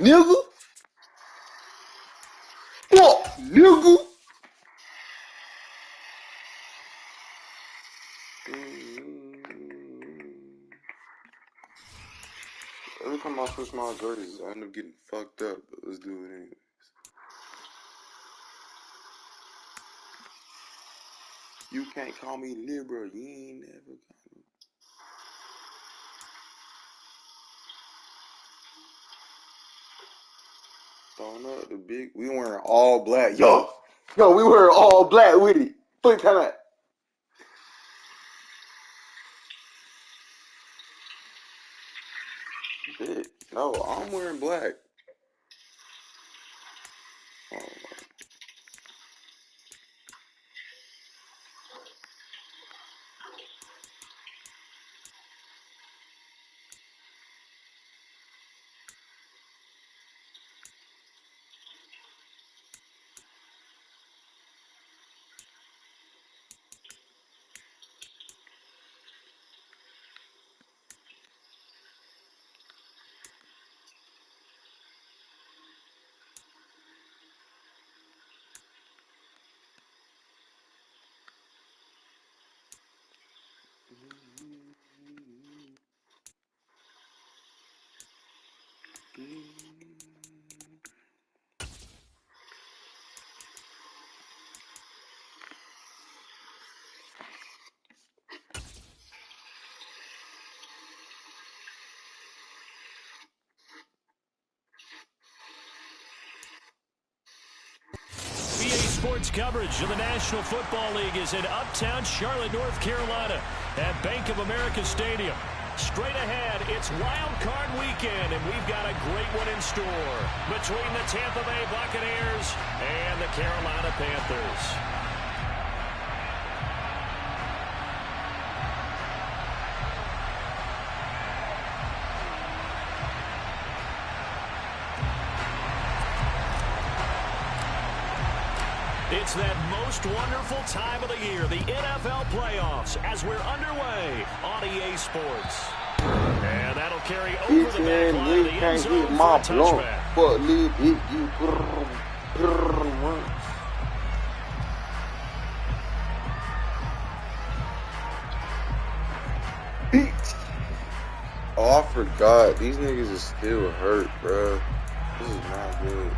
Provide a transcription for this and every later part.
Nigga. Fuck, nigga. Every time I switch my jerseys, I end up getting fucked up, but let's do it anyways. You can't call me liberal, you ain't never got me. Throwing up the big, we wearing all black. Yo, we wearing all black with it. Fuck time out. Shit. No, I'm wearing black. Oh, Sports coverage of the National Football League is in uptown Charlotte, North Carolina at Bank of America Stadium. Straight ahead, it's Wild Card Weekend, and we've got a great one in store between the Tampa Bay Buccaneers and the Carolina Panthers. It's that most wonderful time of the year, the NFL playoffs, as we're underway on EA Sports. And that'll carry over the back line of the end zone for a touchback. But little bit, you Oh, I forgot. These niggas is still hurt, bro. This is not good.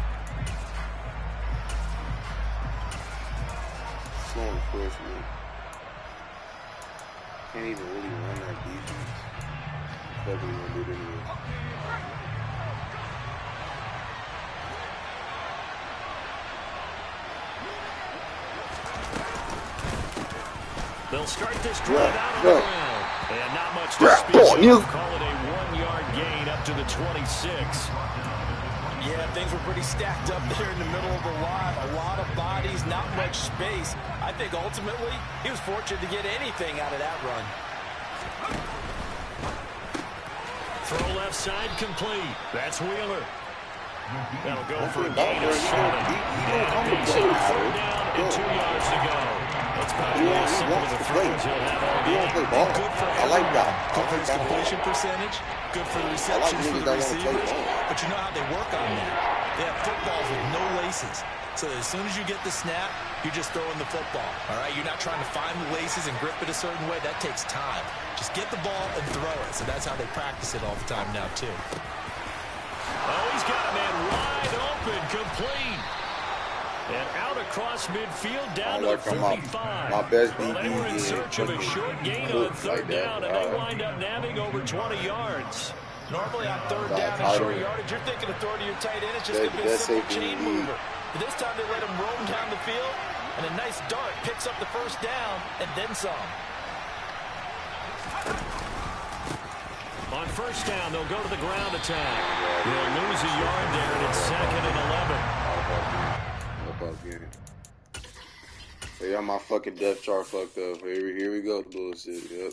Slowing push me. Can't even really run that defense. Fuck we gonna do it anyway. They'll start this drive out on the ground. And not much to speak of. Call it a 1-yard gain up to the 26. Yeah, things were pretty stacked up there in the middle of the lot. A lot of bodies, not much space. I think ultimately he was fortunate to get anything out of that run. Throw left side complete. That's Wheeler. That'll go for a gain of 7. And picks up 3rd down and 2 yards to go. That's probably some of the throws he'll have all game. Good for I like that. Good for his completion percentage. Good for the receptions for the receivers. But you know how they work on that. They have footballs with no laces. So as soon as you get the snap, you're just throwing the football. All right? You're not trying to find the laces and grip it a certain way. That takes time. Just get the ball and throw it. So that's how they practice it all the time now, too. Oh, he's got a man wide open, complete. And out across midfield, down to the 45. My best well, they were in search of a short gain on 3rd down, and they wind up nabbing over 20 yards. Normally on 3rd down and short yardage, you're thinking of throwing to your tight end. It's just going to be a simple chain mover. But this time they let him roam down the field, and a nice dart picks up the 1st down and then some. On 1st down, they'll go to the ground attack. They'll lose a yard there, and it's 2nd and 11. They got my fucking depth chart fucked up. Here we go, bullshit. Yep.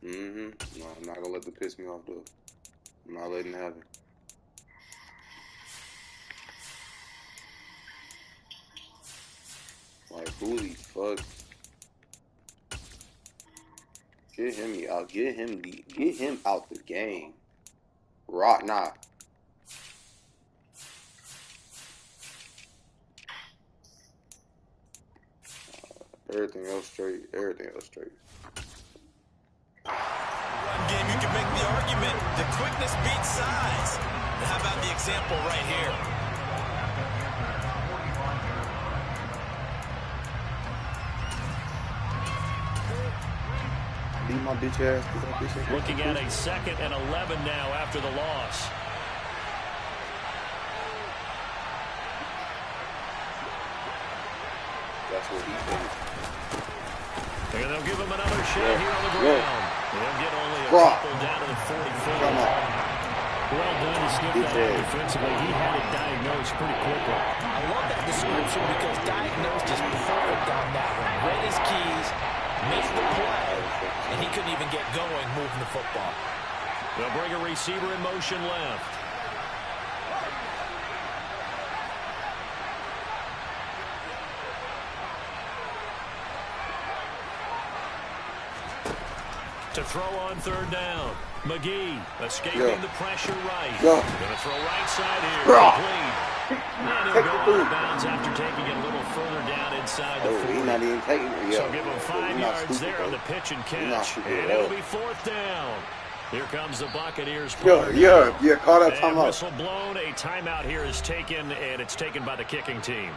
No, I'm not gonna let them piss me off though. I'm not letting it happen. Like, holy fuck. Get him out. Get him out the game. Rock not. Everything else straight. Everything else straight. Run game, you can make the argument. The quickness beats size. And how about the example right here? Leave my bitch ass. Looking at a 2nd and 11 now after the loss. That's what he thinks. And they'll give him another shot here on the ground. They'll get only a couple down to the 44. Come on. Well done to sniff that out defensively. He had it diagnosed pretty quickly. I love that description because diagnosed is perfect on that one. Read his keys, made the play, and he couldn't even get going moving the football. They'll bring a receiver in motion left. To throw on 3rd down. McGee escaping the pressure right. Going to throw right side here. Complete. And he'll go out of bounds after taking it a little further down inside the 40. He's not even taking it. So give him 5 yards there on the pitch and catch. And it'll be 4th down. Here comes the Buccaneers. Call that timeout. Whistle blown. A timeout here is taken, and it's taken by the kicking team.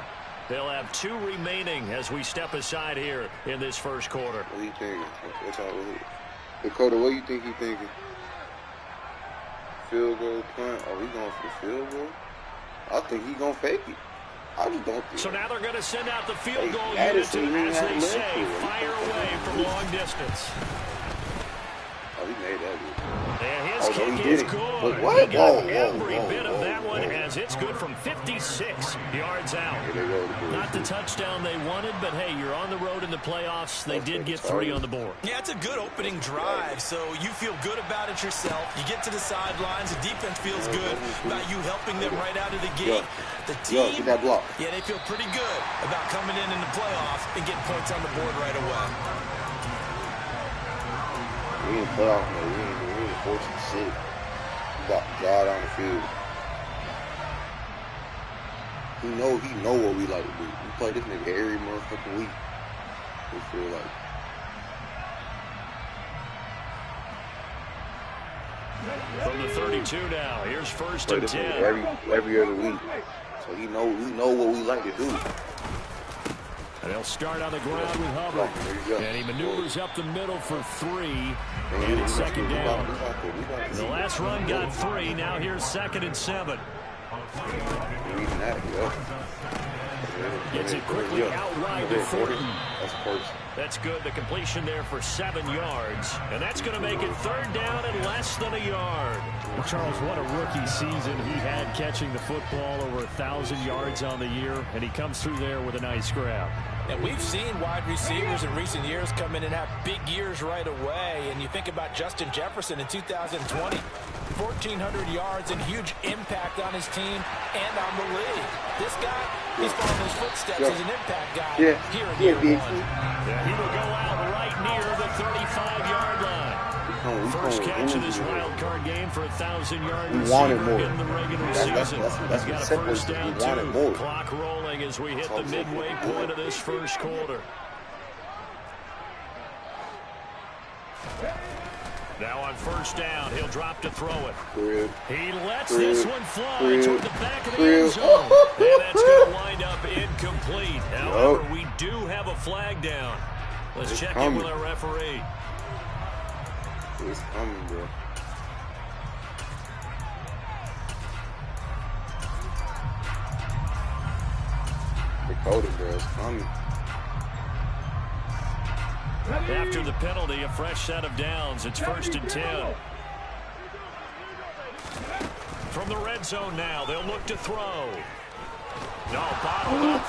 They'll have 2 remaining as we step aside here in this first quarter. What are you thinking? Dakota, what do you think he's thinking? Field goal punt? Oh, he going for the field goal? I think he's going to fake it. I just don't think. So now they're going to send out the field goal unit to, as they say, fire away from long distance. Oh, he made that good. And his kick is good. What? He got every bit of that one as it's good from 56 yards out. Not the touchdown they wanted, but hey, you're on the road in the playoffs. They did get 3 on the board. Yeah, it's a good opening drive, so you feel good about it yourself. You get to the sidelines, the defense feels good about you helping them right out of the gate. The team, get that block. Yeah, they feel pretty good about coming in the playoffs and getting points on the board right away. We ain't playoff mode. We ain't forced to sit. We got to drive down the field. He know what we like to do. We play this nigga every motherfucking week. We feel like. From the 32 now, here's 1st and 10. Every other week. So we know what we like to do. And they'll start on the ground with Hubbard. And he maneuvers up the middle for 3. And it's 2nd down. The last run got 3. Now here's 2nd and 7. Gets it quickly out wide to Thornton. That's good. The completion there for 7 yards. And that's going to make it 3rd down and less than a yard. Well, Charles, what a rookie season he had catching the football, over 1,000 yards on the year, and he comes through there with a nice grab. And we've seen wide receivers in recent years come in and have big years right away. And you think about Justin Jefferson in 2020, 1,400 yards and huge impact on his team and on the league. This guy, he's following his footsteps as an impact guy here in year 1. Yeah, he will go out right near the 35-yard line. First catch of this wild card game for 1,000-yard receiver in the regular season. He's got a first down, 2. Clock rolling as we hit the midway point of this first quarter. Now on first down, he'll drop to throw it. He lets this one fly toward the back of the end zone. And that's going to wind up incomplete. However, we do have a flag down. Let's check in with our referee. It's coming, bro. Dakota, bro, it's coming. After the penalty, a fresh set of downs. It's 1st and 10. From the red zone now, they'll look to throw. No, bottled up.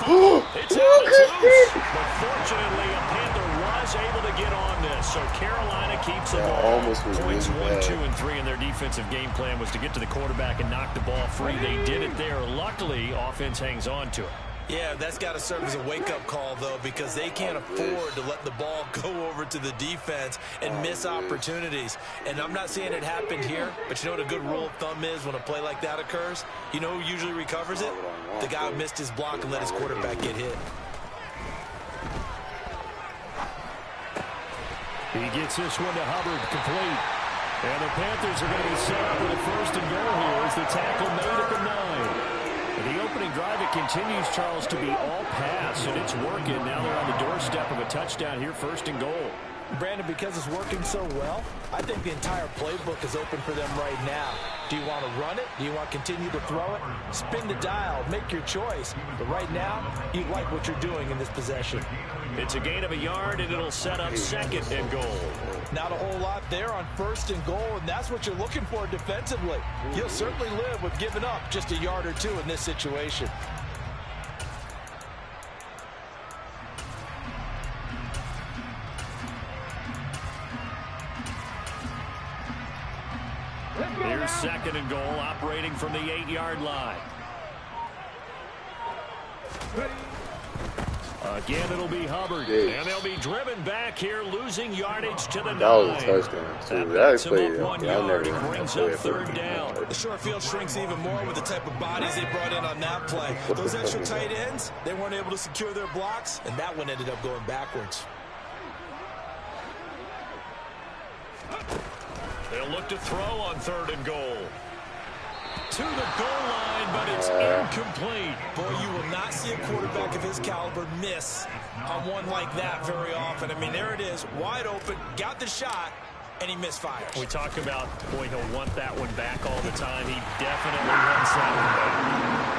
It's out, it's loose. But fortunately, a Panther was able to get on this. So Carolina keeps the ball. Points 1, 2, and 3 in their defensive game plan was to get to the quarterback and knock the ball free. They did it there. Luckily, offense hangs on to it. Yeah, that's got to serve as a wake-up call, though, because they can't afford to let the ball go over to the defense and miss opportunities. And I'm not saying it happened here, but you know what a good rule of thumb is when a play like that occurs? You know who usually recovers it? The guy who missed his block and let his quarterback get hit. He gets this one to Hubbard, complete. And the Panthers are going to be set up with a 1st and goal here as the tackle made at the 9. And the opening drive, it continues, Charles, to be all pass, and it's working. Now they're on the doorstep of a touchdown here, 1st and goal. Brandon, because it's working so well, I think the entire playbook is open for them right now. Do you want to run it? Do you want to continue to throw it? Spin the dial. Make your choice. But right now, you like what you're doing in this possession. It's a gain of a yard, and it'll set up 2nd and goal. Not a whole lot there on 1st and goal, and that's what you're looking for defensively. You'll certainly live with giving up just a yard or 2 in this situation. Here's 2nd and goal, operating from the 8-yard line. Again, it'll be Hubbard. And they'll be driven back here, losing yardage to the 9. That was a touchdown, too. That played up 1 yard. It brings up 3rd down. The short field shrinks even more with the type of bodies they brought in on that play. Those extra tight ends, they weren't able to secure their blocks, and that one ended up going backwards. They'll look to throw on 3rd and goal. To the goal line, but it's incomplete. Boy, you will not see a quarterback of his caliber miss on one like that very often. I mean, there it is, wide open, got the shot, and he misfires. We talk about, boy, he'll want that one back all the time. He definitely wants that one back.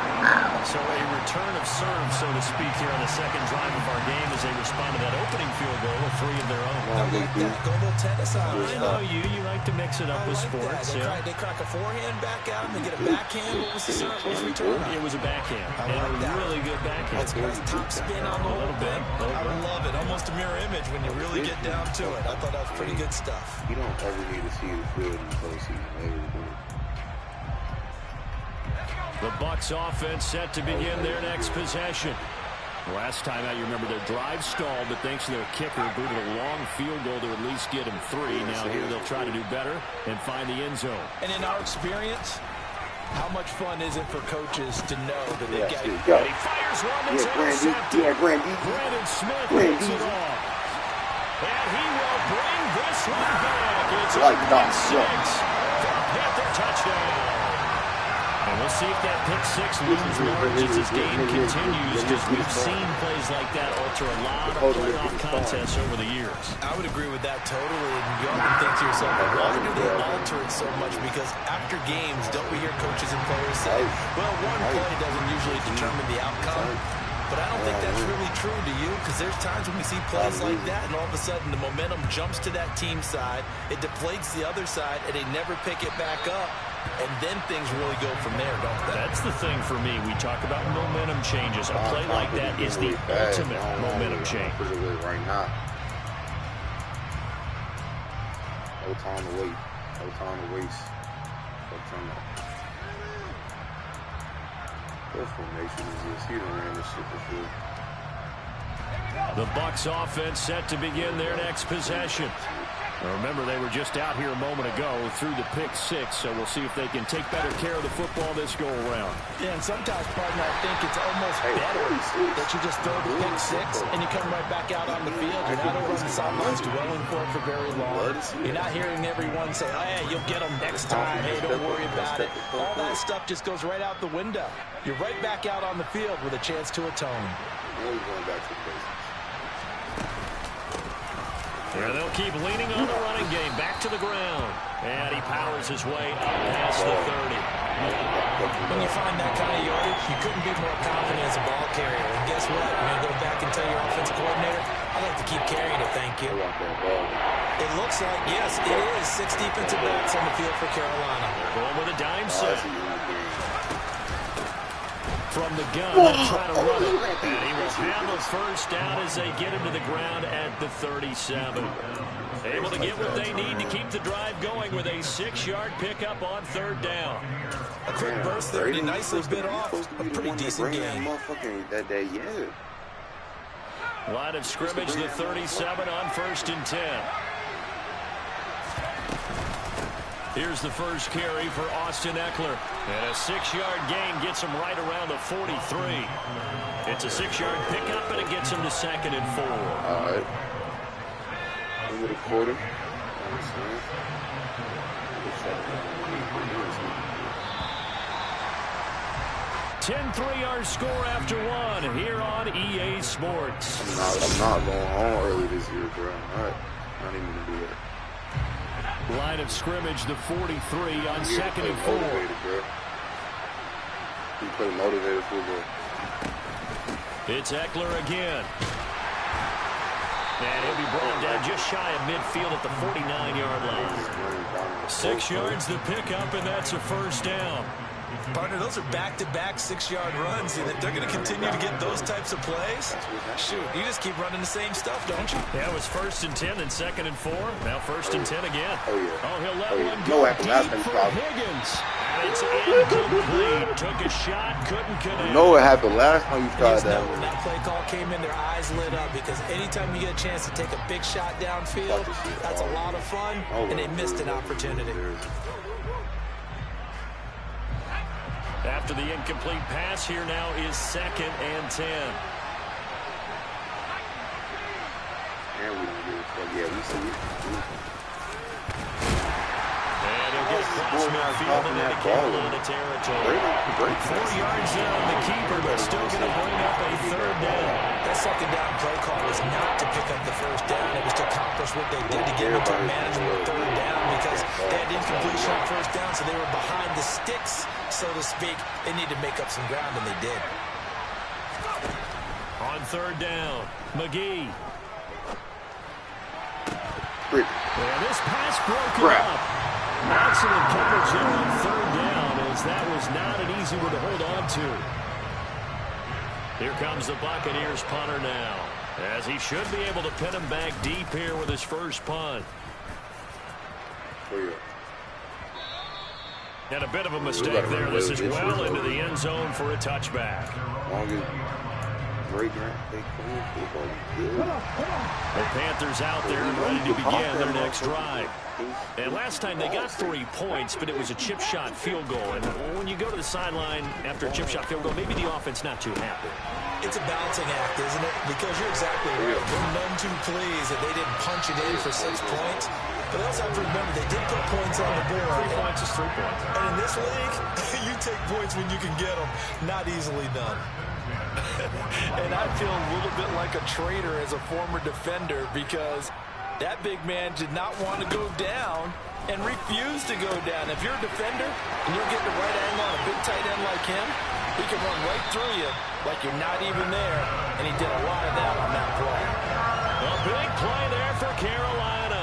So a return of serve, so to speak, here on the 2nd drive of our game as they respond to that opening field goal with 3 of their own. I like that. Go a little tennis on. I know you like to mix it up with sports. They crack a forehand back out, and they get a backhand. What was the serve? What was the return? It was a backhand. And a really good backhand. That's a nice top spin on the whole bit. I love it. Almost a mirror image when you really get down to it. I thought that was pretty good stuff. You don't ever need to see the field in the postseason. Ever do. The Bucs offense set to begin their next possession. Last time out, you remember their drive stalled, but thanks to their kicker, booted a long field goal to at least get him 3. Now here they'll try to do better and find the end zone. And in our experience, how much fun is it for coaches to know that they've got... And he fires one that's intercepted. Brandon Smith picks it off. And he will bring this one back. It's a pick 6 for a Panther touchdown. And we'll see if that pick 6 looms large as this game continues, because we've seen plays like that alter a lot of playoff contests over the years. I would agree with that totally. And you often think to yourself, why do they alter it so much? Because after games, don't we hear coaches and players say, well, one play doesn't usually determine the outcome. But I don't think that's really true to you, because there's times when we see plays like that, and all of a sudden the momentum jumps to that team side, it deflates the other side, and they never pick it back up. And then things really go from there, don't they? That's the thing for me. We talk about momentum changes. A play like that is the ultimate momentum change. Put it away right now. No time to wait. No time to waste. No time to... What formation is this? He done ran this shit before. The Bucs offense set to begin their next possession. Now remember, they were just out here a moment ago through the pick 6, so we'll see if they can take better care of the football this go-around. Yeah, and sometimes, partner, I think it's almost better that you just throw the pick 6 and you come right back out on the field. You're not over on the sidelines dwelling for it for very long. You're not hearing everyone say, oh, hey, you'll get them next time. Hey, don't worry about it. All that stuff just goes right out the window. You're right back out on the field with a chance to atone. Now we're going back to the basics. And they'll keep leaning on the running game. Back to the ground. And he powers his way up past the 30. When you find that kind of yardage, you couldn't be more confident as a ball carrier. And guess what? You're going to go back and tell your offensive coordinator, I'd like to keep carrying it, thank you. It looks like, yes, it is 6 defensive backs on the field for Carolina. Going with a dime set. From the gun, they'll try to run it. And he will have a first down as they get him to the ground at the 37. Able to get what they need to keep the drive going with a 6-yard pickup on 3rd down. A quick burst there, and he nicely bit off a pretty decent game. That day, Line of scrimmage, the 37 on 1st and 10. Here's the first carry for Austin Eckler. And a 6-yard gain gets him right around the 43. It's a 6-yard pickup, and it gets him to 2nd and 4. All right. with a quarter. 10-3 our score after one here on EA Sports. I'm not going home early this year, bro. Not even gonna do that. Line of scrimmage, the 43 on second and 4. He play motivated football. It's Eckler again. And he'll be brought down just shy of midfield at the 49-yard line. 6 yards the pickup, and that's a first down. Partner, those are back-to-back 6-yard runs, and if they're going to continue to get those types of plays, shoot, you just keep running the same stuff, don't you? Yeah, it was 1st and 10, then 2nd and 4. Now 1st and 10 again. Oh, yeah. Oh, he'll let one No, go deep for Higgins. And it's incomplete. Took a shot, couldn't connect. You know what happened last time you tried that? When that play call came in, their eyes lit up because anytime you get a chance to take a big shot downfield, that's a lot of fun, and they missed an opportunity. After the incomplete pass, here now is 2nd and 10. And we don't give a fuck. Yeah, we see it. And he'll get across midfield and into Carolina territory. 4 yards down the keeper, but still going to bring up a 3rd down. That 2nd down play call was not to pick up the 1st down. It was to accomplish what they did to get into a manageable 3rd down because they had incompletion on 1st down, so they were behind the sticks, so to speak. They need to make up some ground, and they did. On 3rd down, McGee. And this pass broken up. Excellent coverage there on 3rd down, as that was not an easy one to hold on to. Here comes the Buccaneers punter now, as he should be able to pin him back deep here with his first punt. And a bit of a mistake there. This is well into the end zone for a touchback. The Panthers out there and ready to begin their next drive. And last time they got 3 points, but it was a chip shot field goal. And when you go to the sideline after a chip shot field goal, maybe the offense not too happy. It's a balancing act, isn't it? Because you're exactly right. They're none too pleased that they didn't punch it in for 6 points. But they also have to remember they did put points on the board. 3 points is 3 points. And in this league, you take points when you can get them. Not easily done. And I feel a little bit like a traitor as a former defender because that big man did not want to go down and refused to go down. If you're a defender and you're getting the right angle on a big tight end like him, he can run right through you like you're not even there, and he did a lot of that on that play. A big play there for Carolina.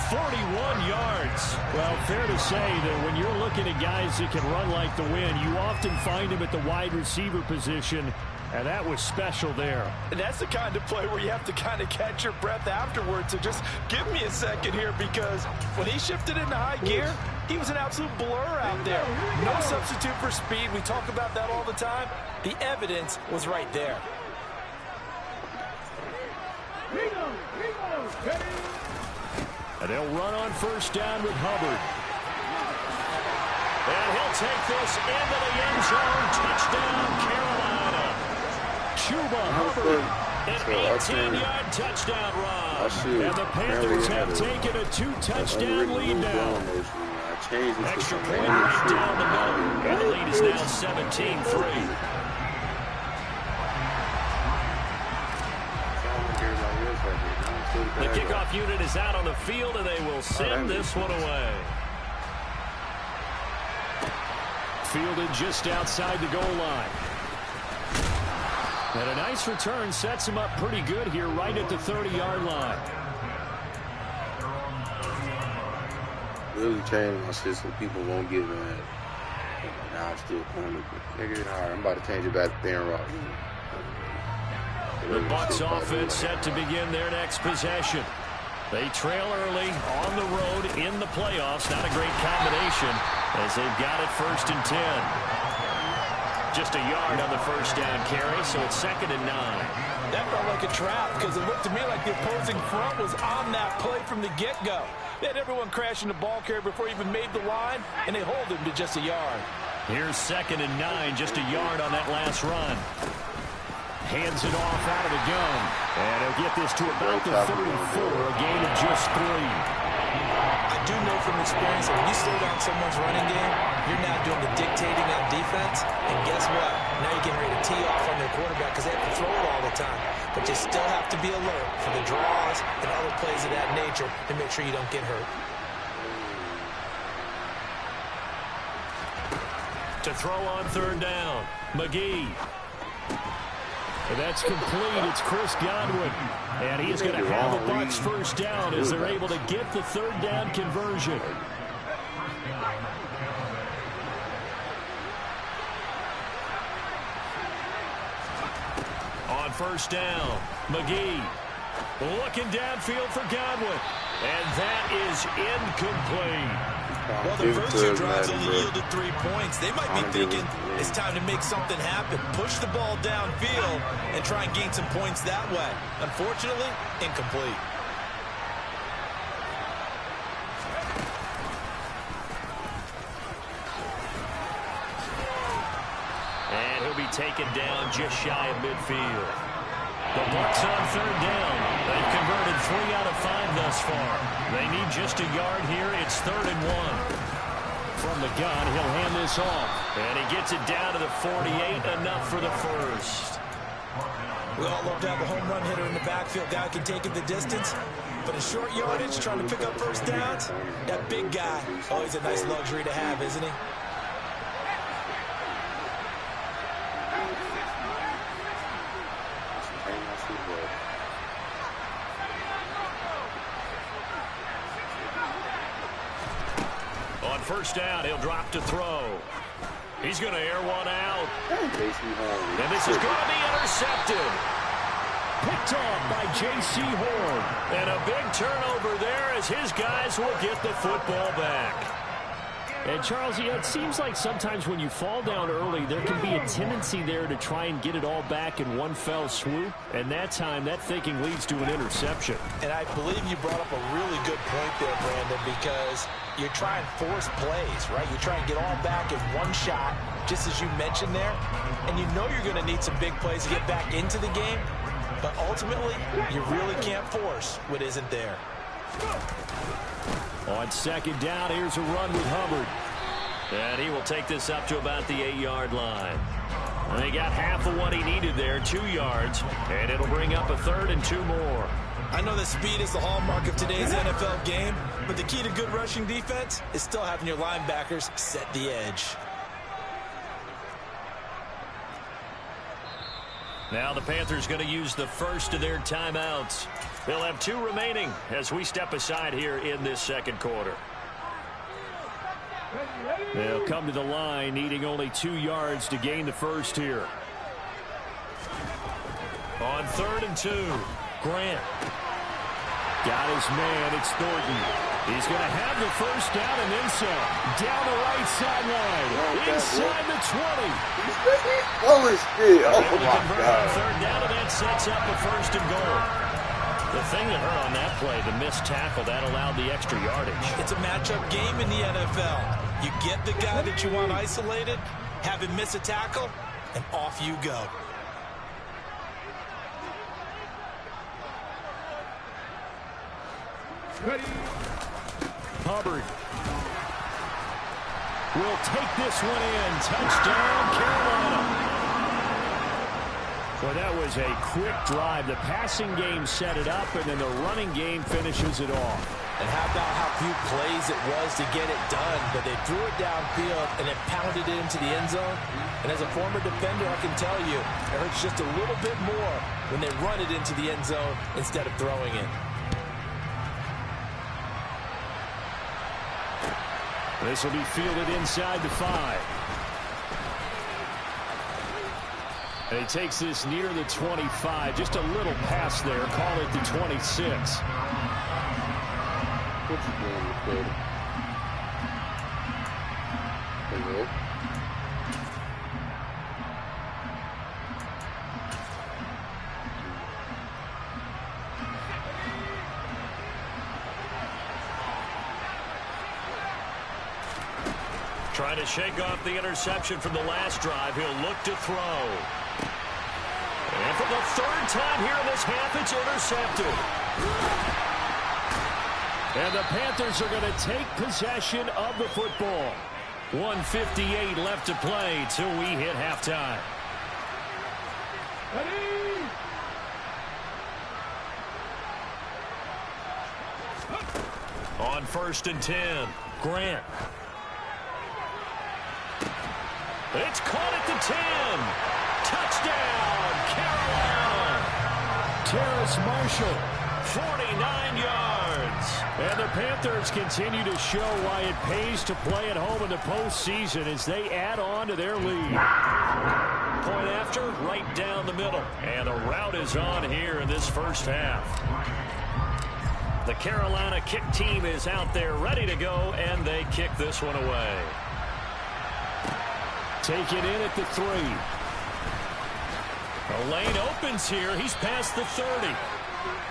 41 yards. Well, fair to say that when you're looking at guys that can run like the wind, you often find them at the wide receiver position, and that was special there. And that's the kind of play where you have to kind of catch your breath afterwards. So just give me a second here, because when he shifted into high gear, he was an absolute blur out there. No substitute for speed. We talk about that all the time. The evidence was right there. And they'll run on 1st down with Hubbard. And he'll take this into the end zone. Touchdown, Carolina. Chuba Hubbard, an 18-yard touchdown run. And the Panthers have taken a 2-touchdown lead now. Extra point right down the middle. And the lead is now 17-3. The kickoff unit is out on the field, and they will send this one away. Fielded just outside the goal line. And a nice return sets him up pretty good here right at the 30-yard line. Really changing my shit so people won't get mad. Now I'm still playing. I'm about to change it back to Aaron Rodgers. The Bucs offense set to begin their next possession. They trail early on the road in the playoffs. Not a great combination as they've got it 1st and 10. Just a yard on the 1st down carry, so it's 2nd and 9. That felt like a trap because it looked to me like the opposing front was on that play from the get-go. They had everyone crashing the ball carrier before he even made the line, and they hold him to just a yard. Here's 2nd and 9, just a yard on that last run. Hands it off out of the gun. And he'll get this to about the 34, a gain of just 3. I do know from experience that when you slow down someone's running game, you're now doing the dictating on defense. And guess what? Now you're getting ready to tee off on their quarterback because they have to throw it all the time. But you still have to be alert for the draws and other plays of that nature to make sure you don't get hurt. To throw on 3rd down, McGee. And that's complete. It's Chris Godwin. And he's going to have the Bucs 1st down as they're able to get the 3rd down conversion. On 1st down, McGee looking downfield for Godwin. And that is incomplete. Well, the first 2 drives only yielded 3 points. They might be thinking it's time to make something happen. Push the ball downfield and try and gain some points that way. Unfortunately, incomplete. And he'll be taken down just shy of midfield. The Bucs on 3rd down. They've converted 3 out of 5 thus far. They need just a yard here. It's 3rd and 1. From the gun, he'll hand this off. And he gets it down to the 48, enough for the 1st. We all love to have a home run hitter in the backfield. Guy can take it the distance. But in short yardage, trying to pick up 1st downs, that big guy, always a nice luxury to have, isn't he? On 1st down, he'll drop to throw. He's going to air one out. And this is going to be intercepted. Picked off by J.C. Horn. And a big turnover there as his guys will get the football back. And, Charles, it seems like sometimes when you fall down early, there can be a tendency there to try and get it all back in one fell swoop. And that time, that thinking leads to an interception. And I believe you brought up a really good point there, Brandon, because you're trying to force plays, right? You try and get all back in one shot, just as you mentioned there. And you know you're going to need some big plays to get back into the game. But ultimately, you really can't force what isn't there. On 2nd down, here's a run with Hubbard. And he will take this up to about the 8-yard line. And he got half of what he needed there, 2 yards. And it'll bring up a 3rd and 2 more. I know that speed is the hallmark of today's NFL game, but the key to good rushing defense is still having your linebackers set the edge. Now the Panthers going to use the first of their timeouts. They'll have 2 remaining as we step aside here in this 2nd quarter. They'll come to the line needing only 2 yards to gain the first here. On 3rd and 2, Grant. Got his man, it's Thornton. He's going to have the first down and then some. Down the right sideline. Inside the 20. Holy shit. Oh, my God. 3rd down, and that sets up a 1st and goal. The thing that hurt on that play, the missed tackle, that allowed the extra yardage. It's a matchup game in the NFL. You get the guy that you want isolated, have him miss a tackle, and off you go. Ready. Hubbard will take this one in. Touchdown, Carolina. Well, that was a quick drive. The passing game set it up, and then the running game finishes it off. And how about how few plays it was to get it done, but they threw it downfield and then pounded it into the end zone. And as a former defender, I can tell you, it hurts just a little bit more when they run it into the end zone instead of throwing it. This will be fielded inside the 5. And he takes this near the 25. Just a little pass there. Call it the 26. What you doing, Dakota? Hello? Trying to shake off the interception from the last drive. He'll look to throw. And for the third time here in this half, it's intercepted. And the Panthers are going to take possession of the football. 1:58 left to play till we hit halftime. On 1st and 10, Grant. It's caught at the 10. Touchdown, Carolina. Terrace Marshall, 49 yards. And the Panthers continue to show why it pays to play at home in the postseason as they add on to their lead. Point after, right down the middle. And the route is on here in this first half. The Carolina kick team is out there ready to go, and they kick this one away. Take it in at the 3. The lane opens here. He's past the 30.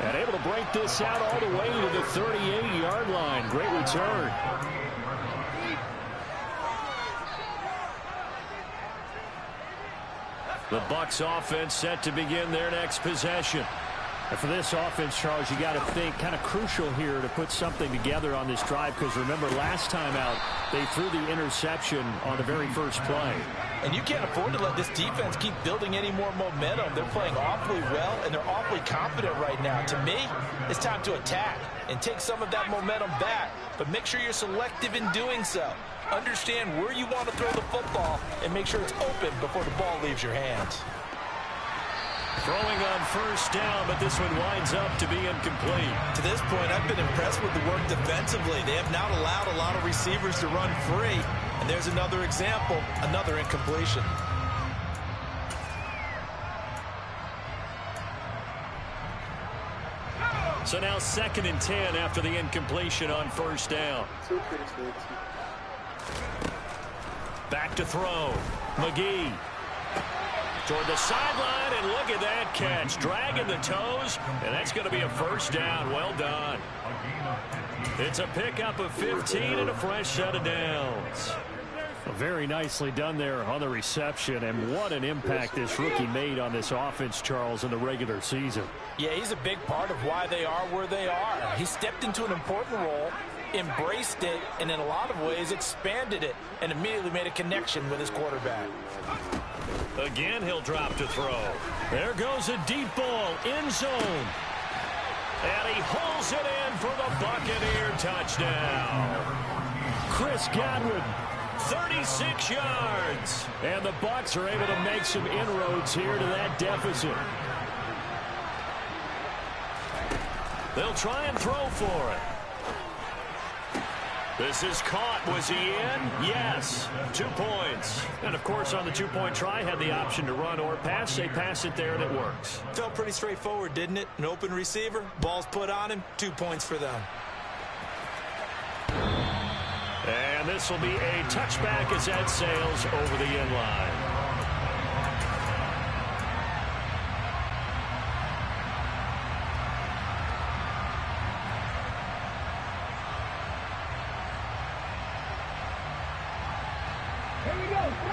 And able to break this out all the way to the 38-yard line. Great return. The Bucs offense set to begin their next possession. And for this offense, Charles, you got to think kind of crucial here to put something together on this drive, because remember last time out they threw the interception on the very first play. And you can't afford to let this defense keep building any more momentum. They're playing awfully well, and they're awfully confident right now. To me, it's time to attack and take some of that momentum back, but make sure you're selective in doing so. Understand where you want to throw the football and make sure it's open before the ball leaves your hands. Throwing on 1st down, but this one winds up to be incomplete. To this point, I've been impressed with the work defensively. They have not allowed a lot of receivers to run free. And there's another example, another incompletion. So now 2nd and 10 after the incompletion on 1st down. Back to throw. McGee. Toward the sideline, and look at that catch. Dragging the toes, and that's going to be a 1st down. Well done. It's a pickup of 15 and a fresh set of downs. Very nicely done there on the reception, and what an impact this rookie made on this offense, Charles, in the regular season. Yeah, he's a big part of why they are where they are. He stepped into an important role, embraced it, and in a lot of ways expanded it, and immediately made a connection with his quarterback. Again, he'll drop to throw. There goes a deep ball, end zone. And he holds it in for the Buccaneer touchdown. Chris Godwin, 36 yards. And the Bucs are able to make some inroads here to that deficit. They'll try and throw for it. This is caught. Was he in? Yes. 2 points. And, of course, on the 2-point try, had the option to run or pass. They pass it there, and it works. Felt pretty straightforward, didn't it? An open receiver, ball's put on him, 2 points for them. And this will be a touchback as that sails over the end line.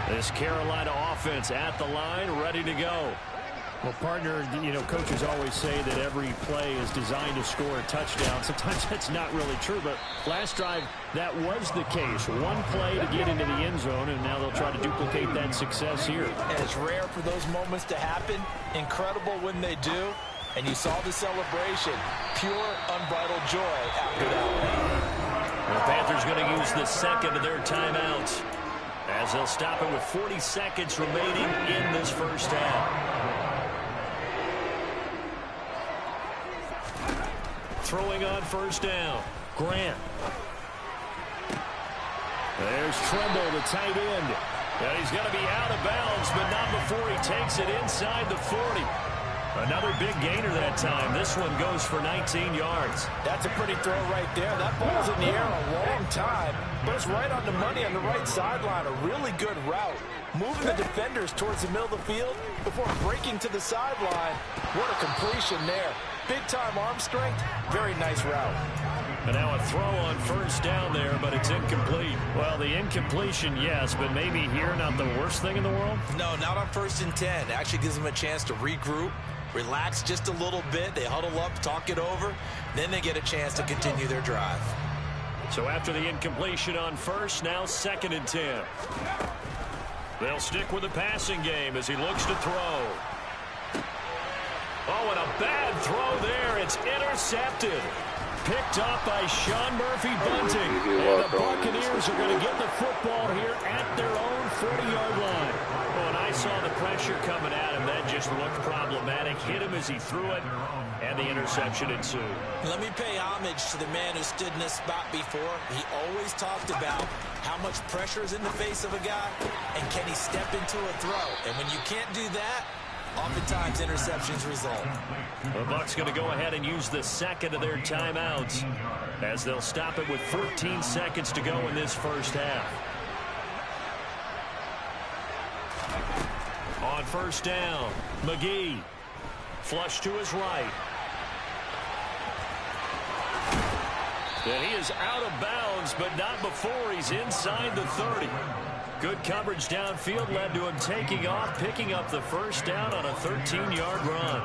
This Carolina offense at the line, ready to go. Well, partner, coaches always say that every play is designed to score a touchdown. Sometimes that's not really true, but last drive, that was the case. One play to get into the end zone, and now they'll try to duplicate that success here. And it's rare for those moments to happen. Incredible when they do. And you saw the celebration. Pure, unbridled joy after that one. The Panthers going to use the second of their timeouts, as they'll stop it with 40 seconds remaining in this first half. Throwing on 1st down. Grant. There's Tremble, the tight end. And he's going to be out of bounds, but not before he takes it inside the 40. Another big gainer that time. This one goes for 19 yards. That's a pretty throw right there. That ball's in the air a long time, but it's right on the money on the right sideline. A really good route. Moving the defenders towards the middle of the field before breaking to the sideline. What a completion there. Big-time arm strength. Very nice route. And now a throw on first down there, but it's incomplete. Well, the incompletion, yes, but maybe here not the worst thing in the world? No, not on 1st and 10. It actually gives them a chance to regroup, relax just a little bit. They huddle up, talk it over. Then they get a chance to continue their drive. So after the incompletion on first, now 2nd and 10. They'll stick with the passing game as he looks to throw. Oh, and a bad throw there. It's intercepted. Picked up by Sean Murphy-Bunting. And the Buccaneers are going to get the football here at their own 40-yard line. Oh, and I saw the pressure coming at him. That just looked problematic. Hit him as he threw it, and the interception ensued. Let me pay homage to the man who stood in this spot before. He always talked about how much pressure is in the face of a guy, and can he step into a throw. And when you can't do that, oftentimes interceptions result. The Bucs going to go ahead and use the 2nd of their timeouts as they'll stop it with 14 seconds to go in this first half. On first down, McGee. Flush to his right. And he is out of bounds, but not before he's inside the 30. Good coverage downfield led to him taking off, picking up the first down on a 13-yard run.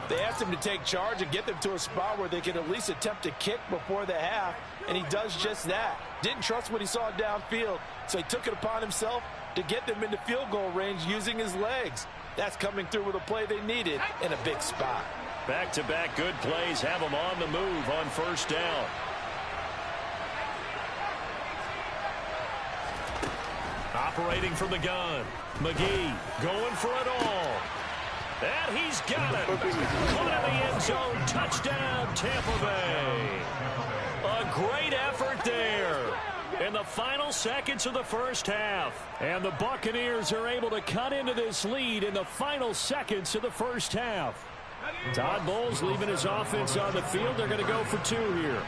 They asked him to take charge and get them to a spot where they could at least attempt to kick before the half, and he does just that. Didn't trust what he saw downfield, so he took it upon himself to get them into field goal range using his legs. That's coming through with a play they needed in a big spot. Back-to-back good plays have him on the move on first down. Operating from the gun, McGee going for it all. And he's got it. Caught in the end zone. Touchdown, Tampa Bay. A great effort there in the final seconds of the first half. And the Buccaneers are able to cut into this lead in the final seconds of the first half. Todd Bowles leaving his offense on the field. They're going to go for 2 here.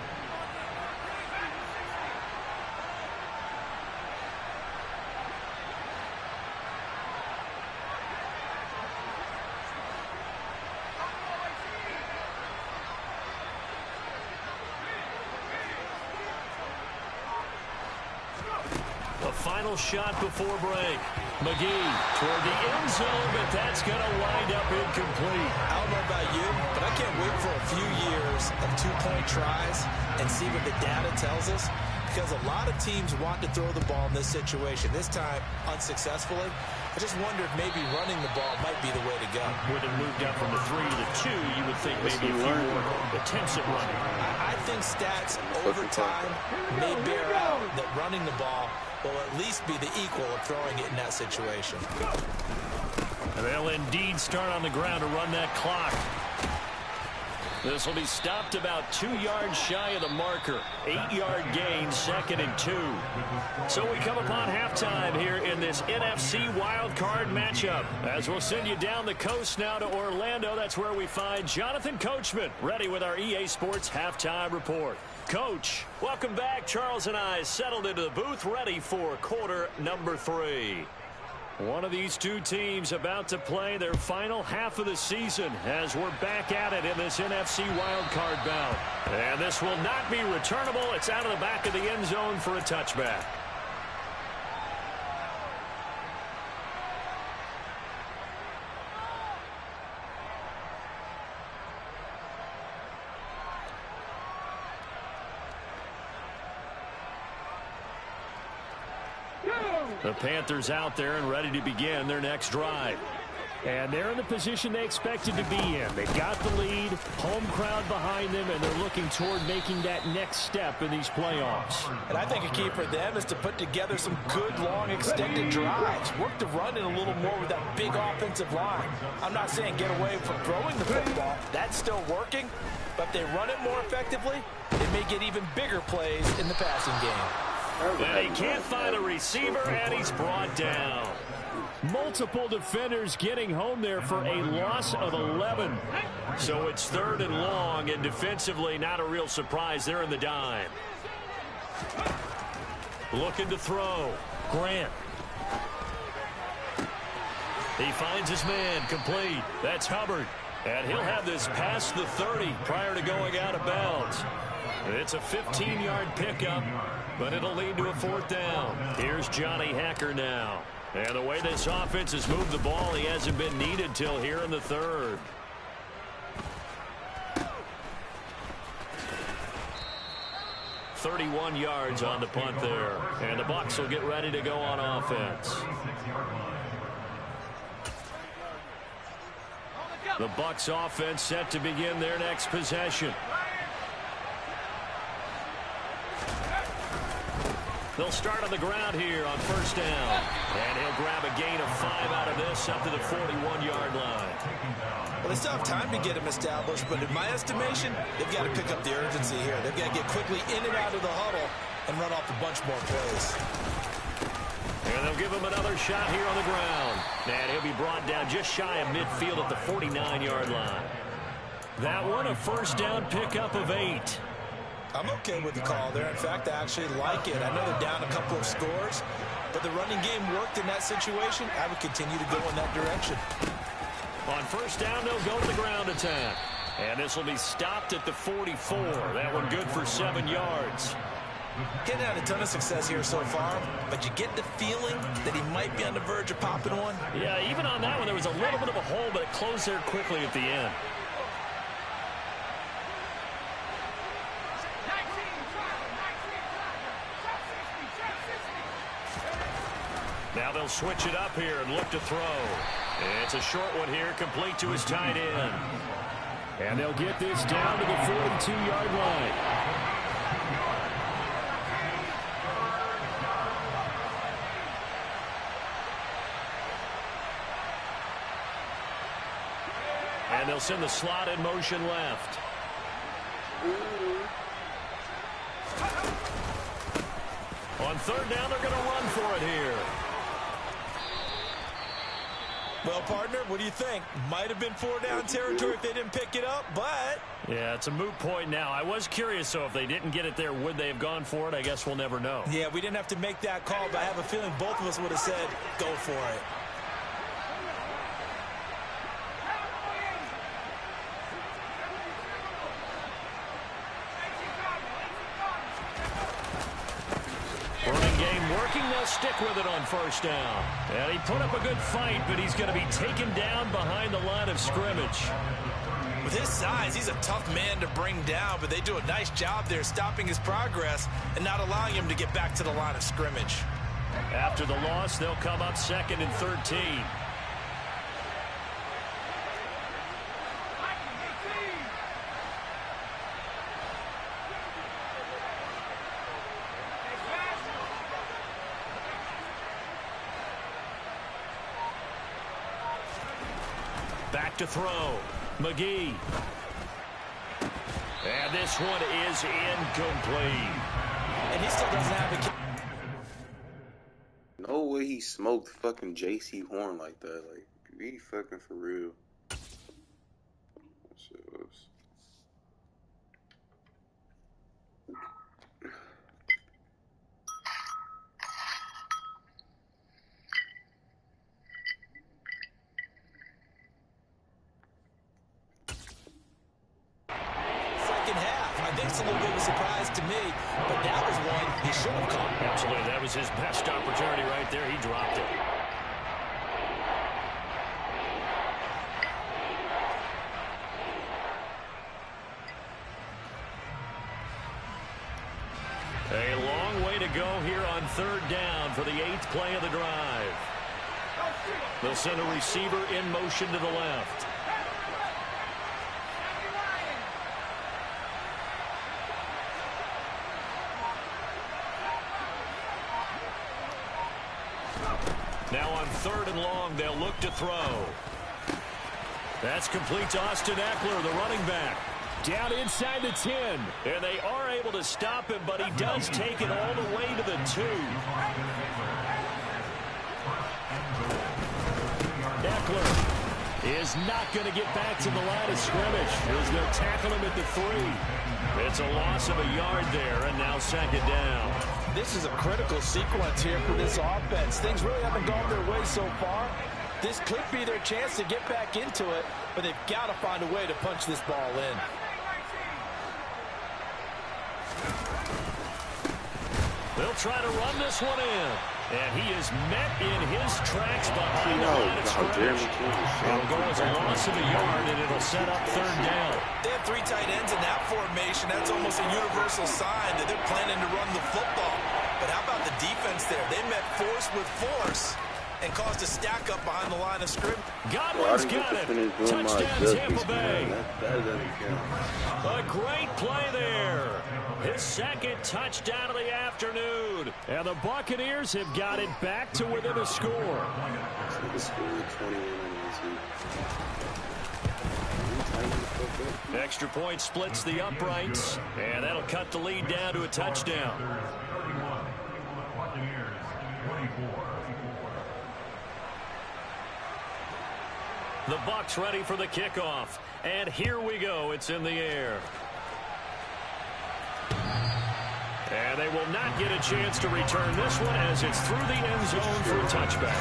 Final shot before break. McGee toward the end zone, but that's going to wind up incomplete. I don't know about you, but I can't wait for a few years of 2-point tries and see what the data tells us, because a lot of teams want to throw the ball in this situation. This time, unsuccessfully. I just wonder if maybe running the ball might be the way to go. With it moved up from the 3 to the 2, you would think maybe a few more attempts at running. I think stats over time may bear out that running the ball will at least be the equal of throwing it in that situation. And they'll indeed start on the ground to run that clock. This will be stopped about 2 yards shy of the marker. 8-yard gain, 2nd and 2. So we come upon halftime here in this NFC wild card matchup. As we'll send you down the coast now to Orlando. That's where we find Jonathan Coachman ready with our EA Sports halftime report. Coach, welcome back. Charles and I settled into the booth ready for quarter number 3. One of these two teams about to play their final half of the season as we're back at it in this NFC wildcard bout. And this will not be returnable. It's out of the back of the end zone for a touchback. The Panthers out there and ready to begin their next drive. And they're in the position they expected to be in. They've got the lead, home crowd behind them, and they're looking toward making that next step in these playoffs. And I think a key for them is to put together some good, long, extended drives. Work the run in a little more with that big offensive line. I'm not saying get away from throwing the football. That's still working. But if they run it more effectively, they may get even bigger plays in the passing game. And he can't find a receiver, and he's brought down. Multiple defenders getting home there for a loss of 11. So it's 3rd and long, and defensively not a real surprise there in the dime. Looking to throw. Grant. He finds his man, complete. That's Hubbard. And he'll have this past the 30 prior to going out of bounds. It's a 15-yard pickup, but it'll lead to a 4th down. Here's Johnny Hacker now. And the way this offense has moved the ball, he hasn't been needed till here in the 3rd. "31 yards on the punt there. And the Bucs will get ready to go on offense. The Bucs offense set to begin their next possession. They'll start on the ground here on 1st down. And he'll grab a gain of 5 out of this up to the 41-yard line. Well, they still have time to get him established, but in my estimation, they've got to pick up the urgency here. They've got to get quickly in and out of the huddle and run off a bunch more plays. And they'll give him another shot here on the ground. And he'll be brought down just shy of midfield at the 49-yard line. That one a 1st down pickup of 8. I'm okay with the call there. In fact, I actually like it. I know they're down a couple of scores, but the running game worked in that situation. I would continue to go in that direction. On 1st down, they'll go to the ground attack. And this will be stopped at the 44. That one good for 7 yards. Getting had a ton of success here so far, but you get the feeling that he might be on the verge of popping one. Yeah, even on that one, there was a little bit of a hole, but it closed there quickly at the end. Now they'll switch it up here and look to throw. It's a short one here, complete to his tight end. And they'll get this down to the 42-yard line. And they'll send the slot in motion left. On 3rd down, they're going to run for it here. Well, partner, what do you think? Might have been 4-down territory if they didn't pick it up, but... Yeah, it's a moot point now. I was curious, so if they didn't get it there, would they have gone for it? I guess we'll never know. Yeah, we didn't have to make that call, but I have a feeling both of us would have said, go for it. Running game working, they'll stick with it on 1st down. And he put up a good fight, but he's going to be taken down behind the line of scrimmage. With his size, he's a tough man to bring down, but they do a nice job there stopping his progress and not allowing him to get back to the line of scrimmage. After the loss, they'll come up 2nd and 13. Back to throw. McGee. And this one is incomplete. And he still doesn't have a... No way he smoked fucking J.C. Horn like that. Like, be fucking for real. That shit was... It's a little bit of a surprise to me, but that was one he should have caught. Absolutely, that was his best opportunity right there. He dropped it. A long way to go here on 3rd down for the 8th play of the drive. They'll send a receiver in motion to the left. Now on 3rd and long, they'll look to throw. That's complete to Austin Eckler, the running back. Down inside the 10. And they are able to stop him, but he does take it all the way to the 2. Eckler is not going to get back to the line of scrimmage as they'll tackle him at the 3. It's a loss of a yard there, and now 2nd down. This is a critical sequence here for this offense. Things really haven't gone their way so far. This could be their chance to get back into it, but they've got to find a way to punch this ball in. They'll try to run this one in. And he is met in his tracks behind the line of scrimmage. It'll go as a loss of a yard, and it'll set up third down. They have 3 tight ends in that formation. That's almost a universal sign that they're planning to run the football. But how about the defense there? They met force with force and caused a stack up behind the line of scrimmage. Godwin's got it. Touchdown, Tampa Bay. A great play there. His second touchdown of the afternoon. And the Buccaneers have got it back to within a score. Extra point splits the uprights. And that'll cut the lead down to a touchdown. The Bucs ready for the kickoff. And here we go. It's in the air. And they will not get a chance to return this one as it's through the end zone for a touchback.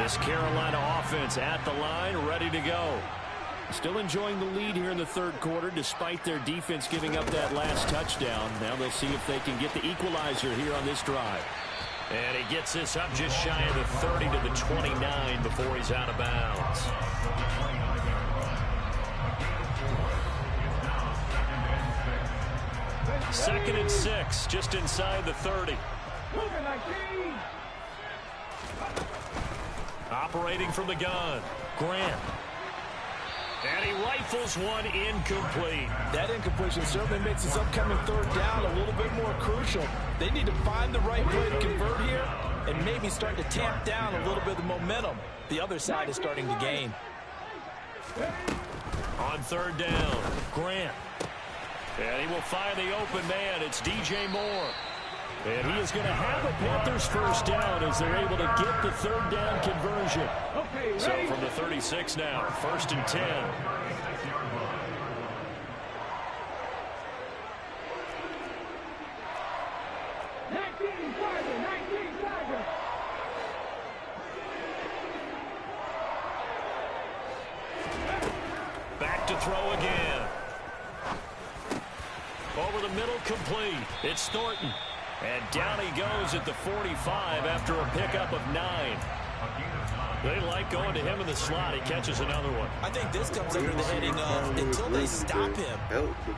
This Carolina offense at the line, ready to go. Still enjoying the lead here in the third quarter despite their defense giving up that last touchdown. Now they'll see if they can get the equalizer here on this drive. And he gets this up just shy of the 30 to the 29 before he's out of bounds. Second and 6, just inside the 30. Operating from the gun, Grant. And he rifles one incomplete. That incompletion certainly makes his upcoming third down a little bit more crucial. They need to find the right play to convert here and maybe start to tamp down a little bit of the momentum the other side is starting to gain. On third down, Grant. And he will find the open man. It's DJ Moore. And he is going to have a Panthers first down as they're able to get the third down conversion. So from the 36 now, 1st and 10. Back to throw again. Over the middle, complete. It's Thornton. And down he goes at the 45 after a pickup of 9. They like going to him in the slot. He catches another one. I think this comes under the heading of until they stop him,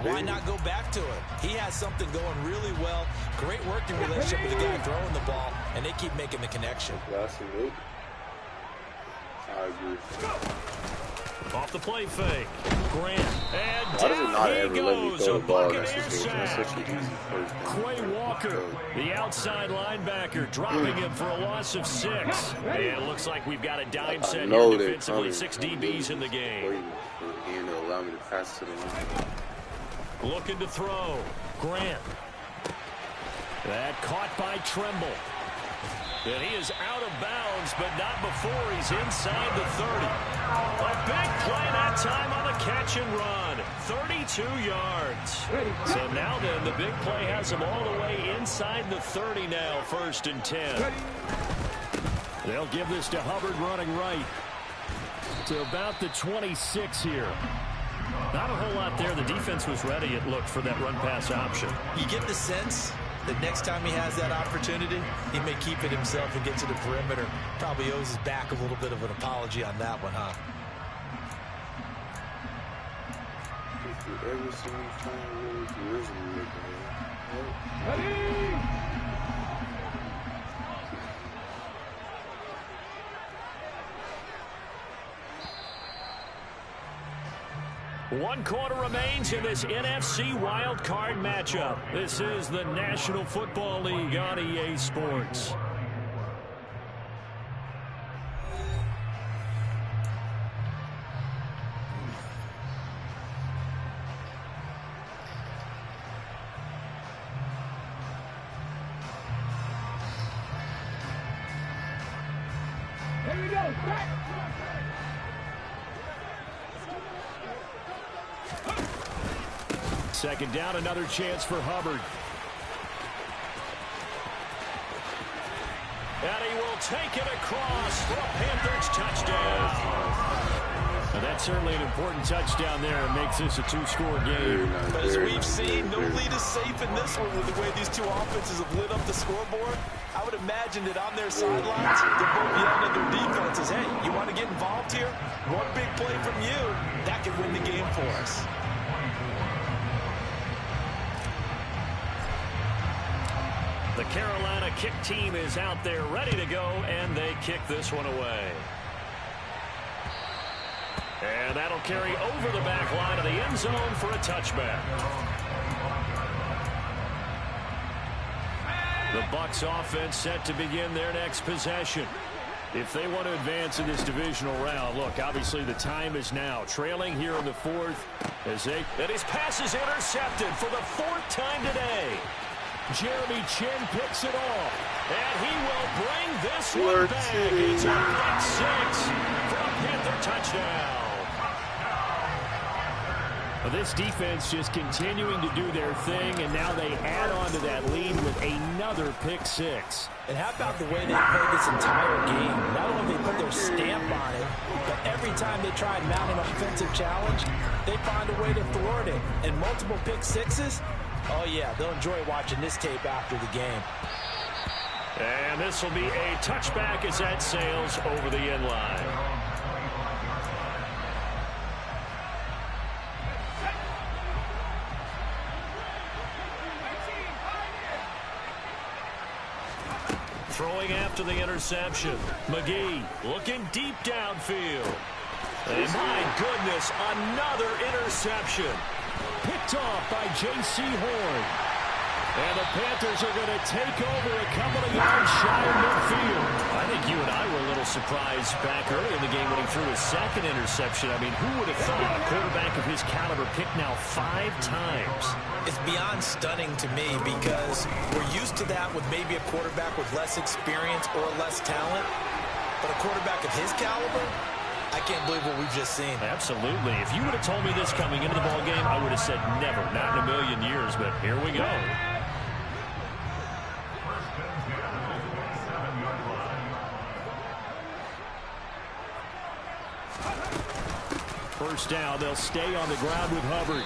why not go back to it? He has something going really well. Great working relationship with the guy throwing the ball, and they keep making the connection. I agree. Off the play fake. Grant. And Why does it not down ever he let me goes. throw A the ball Buccaneer against this game? That's sack. such an easy first down. Quay Walker, the outside linebacker, dropping him for a loss of 6. And it looks like we've got a dime set here defensively. 6 DBs in the game. And to allow me to pass to the line. Looking to throw. Grant. That caught by Tremble. And he is out of bounds, but not before he's inside the 30. A big play that time on the catch and run. 32 yards. So now then, the big play has him all the way inside the 30 now, 1st and 10. They'll give this to Hubbard running right. To about the 26 here. Not a whole lot there. The defense was ready, it looked, for that run-pass option. You get the sense that next time he has that opportunity, he may keep it himself and get to the perimeter. Probably owes his back a little bit of an apology on that one, huh? One quarter remains in this NFC wild card matchup. This is the National Football League on EA Sports. Here we go. Second down, another chance for Hubbard. And he will take it across for a Panthers touchdown. Well, that's certainly an important touchdown there. It makes this a two-score game. But as we've seen, no lead is safe in this one with the way these two offenses have lit up the scoreboard. I would imagine that on their sidelines, they're both yelling at their defenses, hey, you want to get involved here? One big play from you, that could win the game for us. The Carolina kick team is out there ready to go, and they kick this one away. And that'll carry over the back line of the end zone for a touchback. The Bucs offense set to begin their next possession. If they want to advance in this divisional round, look, obviously the time is now. Trailing here in the fourth. And his pass is intercepted for the fourth time today. Jeremy Chin picks it off. And he will bring this one back. It's a pick 6 for a Panther touchdown. Well, this defense just continuing to do their thing, and now they add on to that lead with another pick 6. And how about the way they played this entire game? Not only did they put their stamp on it, but every time they tried mounting an offensive challenge, they find a way to thwart it. And multiple pick 6s, oh yeah, they'll enjoy watching this tape after the game. And this will be a touchback as that sails over the end line. Throwing after the interception. McGee looking deep downfield. And my goodness, another interception. Picked off by J.C. Horn. And the Panthers are going to take over a couple of yards shy of midfield. I think you and I were a little surprised back early in the game when he threw his second interception. I mean, who would have thought a quarterback of his caliber picked now 5 times? It's beyond stunning to me because we're used to that with maybe a quarterback with less experience or less talent. But a quarterback of his caliber, I can't believe what we've just seen. Absolutely. If you would have told me this coming into the ball game, I would have said never, not in a million years. But here we go. First down, they'll stay on the ground with Hubbard.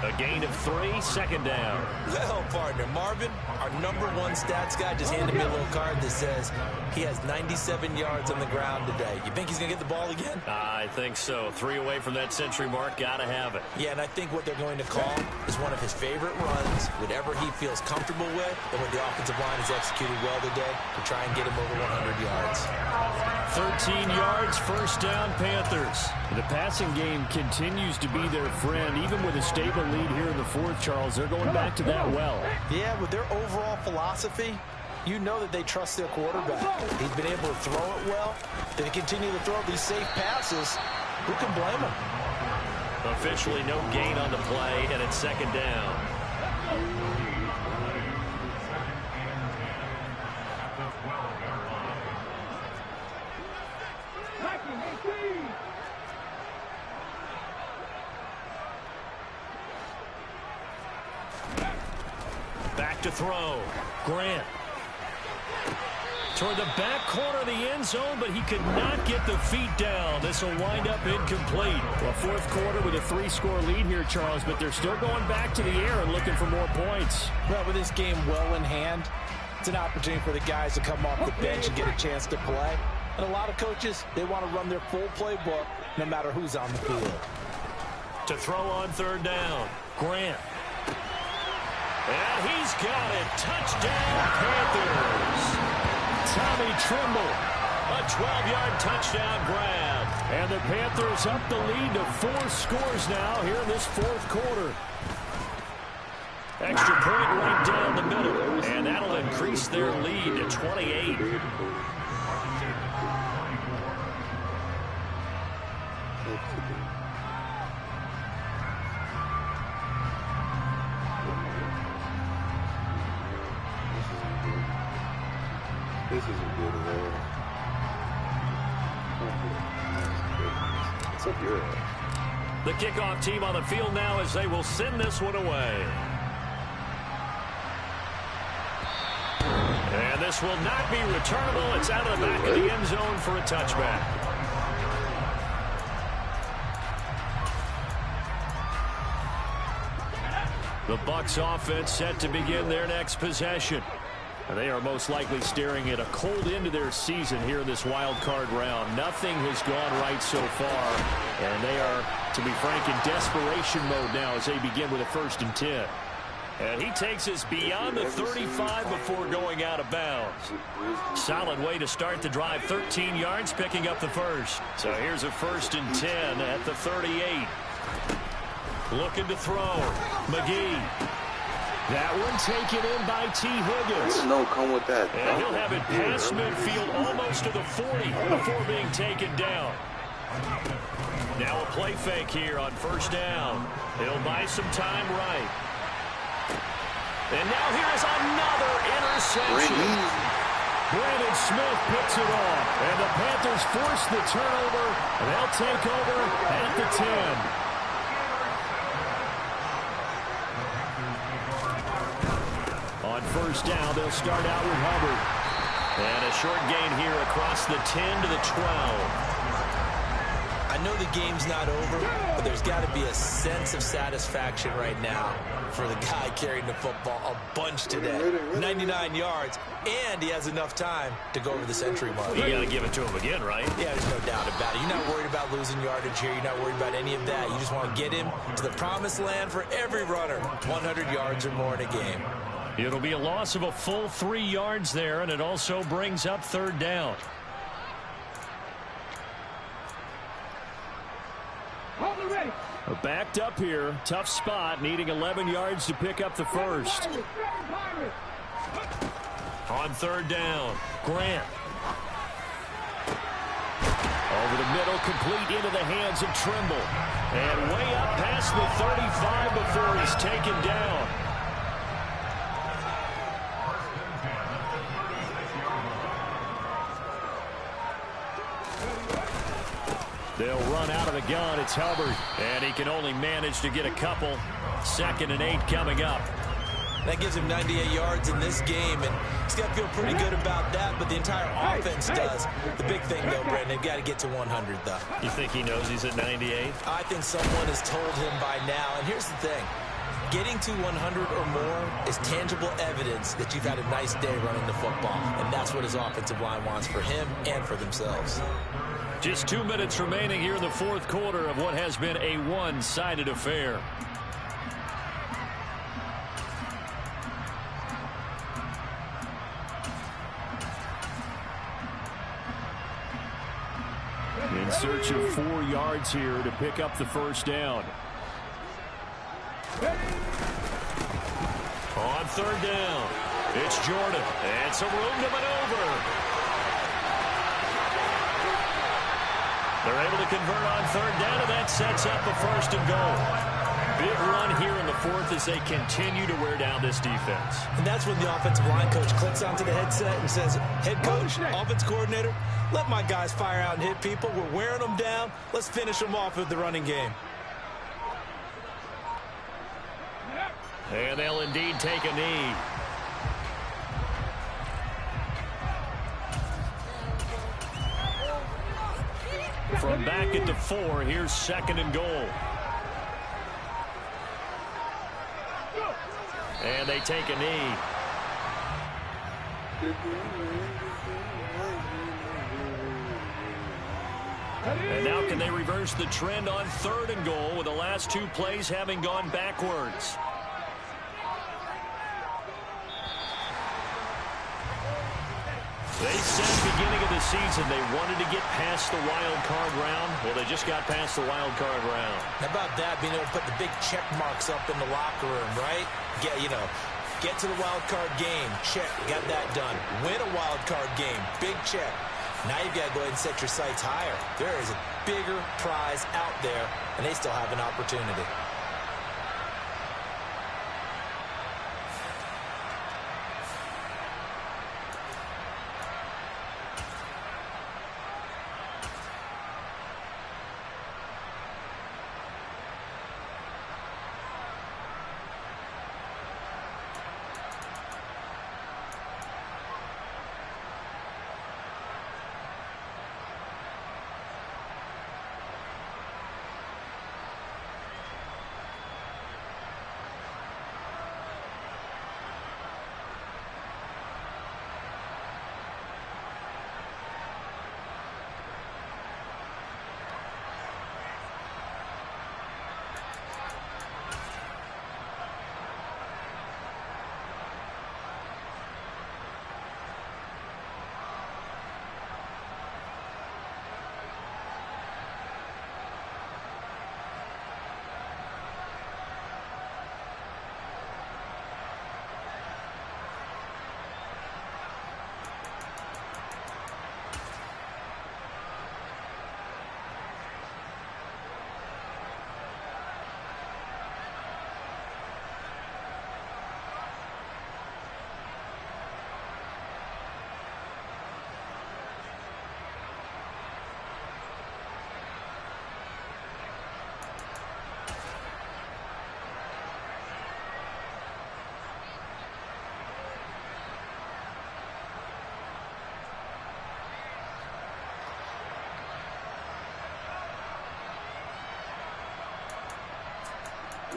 A gain of 3, second down. Well, partner, Marvin, our #1 stats guy just handed me a little card that says he has 97 yards on the ground today. You think he's going to get the ball again? I think so. 3 away from that century mark. Got to have it. Yeah, and I think what they're going to call is one of his favorite runs, whatever he feels comfortable with, and what the offensive line has executed well today to try and get him over 100 yards. 13 yards, first down, Panthers. The passing game continues to be their friend. Even with a stable lead here in the fourth, Charles, they're going back to that well. Yeah, with their overall philosophy, you know that they trust their quarterback. He's been able to throw it well. They continue to throw these safe passes. Who can blame him? Officially no gain on the play, and it's second down. Back to throw. Grant. Toward the back corner of the end zone, but he could not get the feet down. This will wind up incomplete. Well, fourth quarter with a 3-score lead here, Charles, but they're still going back to the air and looking for more points. Well, with this game well in hand, it's an opportunity for the guys to come off the bench and get a chance to play. And a lot of coaches, they want to run their full playbook no matter who's on the field. To throw on third down, Grant. And he's got it. Touchdown, Panthers. Tommy Tremble. A 12-yard touchdown grab. And the Panthers up the lead to 4 scores now here in this fourth quarter. Extra point right down the middle. And that'll increase their lead to 28. This isn't good at all. What's up here? The kickoff team on the field now as they will send this one away. And this will not be returnable. It's out of the back of the end zone for a touchback. The Bucs offense set to begin their next possession. They are most likely staring at a cold end to their season here in this wild card round. Nothing has gone right so far, and they are, to be frank, in desperation mode now as they begin with a 1st and 10. And he takes us beyond the 35 before going out of bounds. Solid way to start the drive. 13 yards, picking up the first. So here's a 1st and 10 at the 38. Looking to throw. McGee. That one taken in by T. Higgins. No, come with that. And he'll have it past midfield almost to the 40 before being taken down. Now a play fake here on 1st down. He'll buy some time right. And now here's another interception. Brandon Smith picks it off. And the Panthers force the turnover. And they'll take over at the 10. On 1st down, they'll start out with Hubbard. And a short gain here across the 10 to the 12. I know the game's not over, but there's got to be a sense of satisfaction right now for the guy carrying the football a bunch today. 99 yards, and he has enough time to go over the century mark. You got to give it to him again, right? Yeah, there's no doubt about it. You're not worried about losing yardage here. You're not worried about any of that. You just want to get him to the promised land for every runner. 100 yards or more in a game. It'll be a loss of a full 3 yards there, and it also brings up 3rd down. Backed up here. Tough spot, needing 11 yards to pick up the first. On 3rd down, Grant. Over the middle, complete into the hands of Trimble. And way up past the 35 before he's taken down. They'll run out of the gun. It's Hubbard. And he can only manage to get a couple. 2nd and 8 coming up. That gives him 98 yards in this game, and he's got to feel pretty good about that, but the entire offense does. The big thing, though, Brandon, they've got to get to 100, though. You think he knows he's at 98? I think someone has told him by now, and here's the thing. Getting to 100 or more is tangible evidence that you've had a nice day running the football, and that's what his offensive line wants for him and for themselves. Just 2 minutes remaining here in the 4th quarter of what has been a one-sided affair. In search of 4 yards here to pick up the 1st down. On 3rd down, it's Jordan, and some room to maneuver. They're able to convert on 3rd down, and that sets up a 1st and goal. Big run here in the 4th as they continue to wear down this defense. And that's when the offensive line coach clicks onto the headset and says, head coach, offense coordinator, let my guys fire out and hit people. We're wearing them down. Let's finish them off with the running game. And they'll indeed take a knee. From back at the 4, here's 2nd and goal. And they take a knee. And now can they reverse the trend on 3rd and goal with the last 2 plays having gone backwards? They said at the beginning of the season they wanted to get past the wild card round. Well, they just got past the wild card round. How about that, being able to put the big check marks up in the locker room, right? Get to the wild card game. Check. Got that done. Win a wild card game. Big check. Now you've got to go ahead and set your sights higher. There is a bigger prize out there, and they still have an opportunity.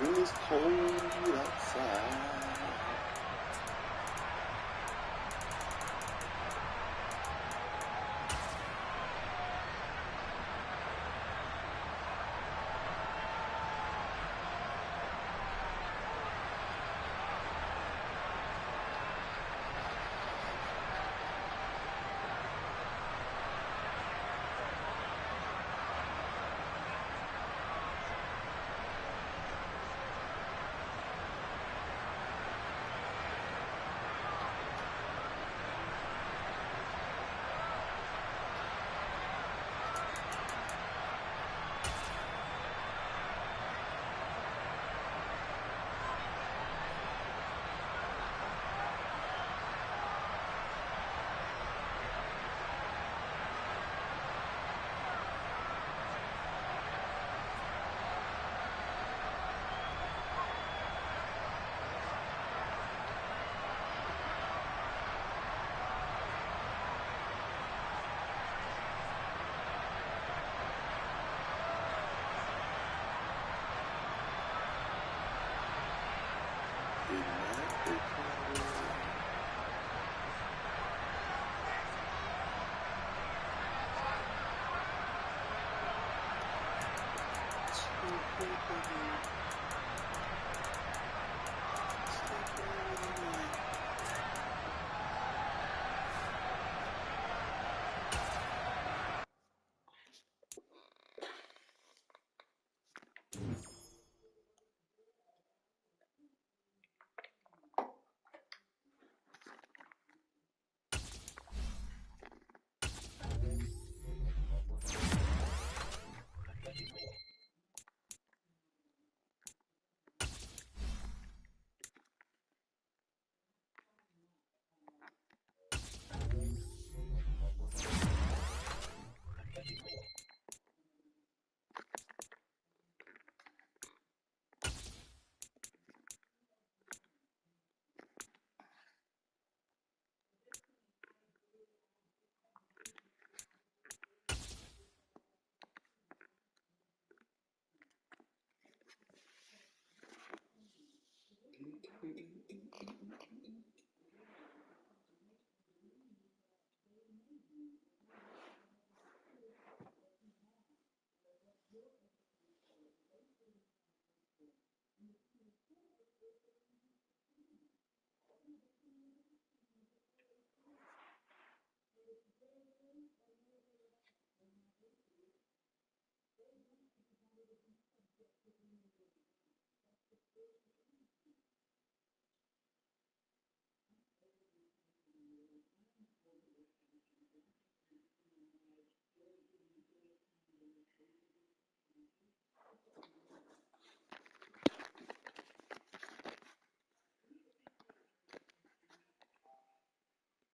when it's cold outside.